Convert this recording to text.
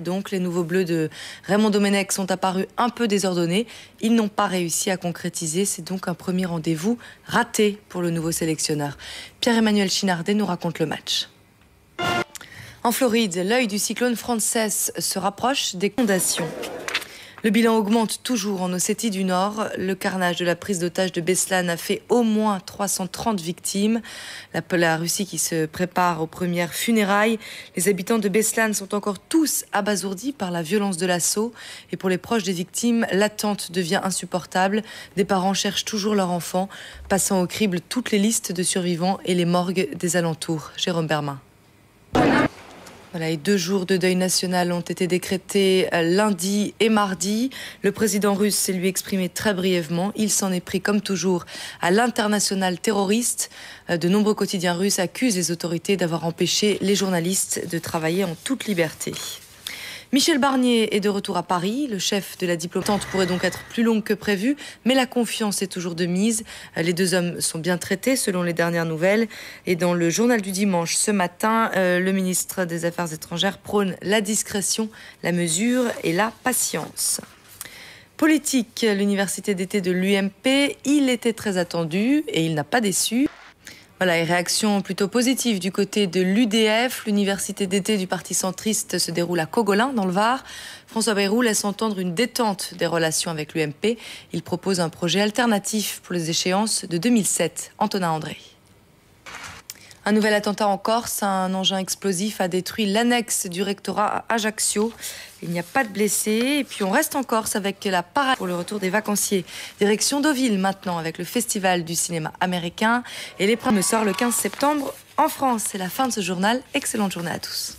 Donc, les nouveaux bleus de Raymond Domenech sont apparus un peu désordonnés. Ils n'ont pas réussi à concrétiser. C'est donc un premier rendez-vous raté pour le nouveau sélectionneur. Pierre-Emmanuel Chinardet nous raconte le match. En Floride, l'œil du cyclone Frances se rapproche des inondations. Le bilan augmente toujours en Ossétie du Nord. Le carnage de la prise d'otage de Beslan a fait au moins 330 victimes. La Russie qui se prépare aux premières funérailles. Les habitants de Beslan sont encore tous abasourdis par la violence de l'assaut. Et pour les proches des victimes, l'attente devient insupportable. Des parents cherchent toujours leur enfant, passant au crible toutes les listes de survivants et les morgues des alentours. Jérôme Bermin. Voilà, et 2 jours de deuil national ont été décrétés lundi et mardi. Le président russe s'est lui exprimé très brièvement. Il s'en est pris, comme toujours, à l'international terroriste. De nombreux quotidiens russes accusent les autorités d'avoir empêché les journalistes de travailler en toute liberté. Michel Barnier est de retour à Paris. Le chef de la diplomatie pourrait donc être plus longue que prévu, mais la confiance est toujours de mise. Les 2 hommes sont bien traités selon les dernières nouvelles. Et dans le journal du dimanche ce matin, le ministre des Affaires étrangères prône la discrétion, la mesure et la patience. Politique, l'université d'été de l'UMP, il était très attendu et il n'a pas déçu. Voilà, et réaction plutôt positive du côté de l'UDF. L'université d'été du parti centriste se déroule à Cogolin, dans le Var. François Bayrou laisse entendre une détente des relations avec l'UMP. Il propose un projet alternatif pour les échéances de 2007. Antonin André. Un nouvel attentat en Corse. Un engin explosif a détruit l'annexe du rectorat à Ajaccio. Il n'y a pas de blessés. Et puis on reste en Corse avec la parade pour le retour des vacanciers. Direction Deauville maintenant avec le Festival du cinéma américain. Et l'épreuve me sort le 15 septembre en France. C'est la fin de ce journal. Excellente journée à tous.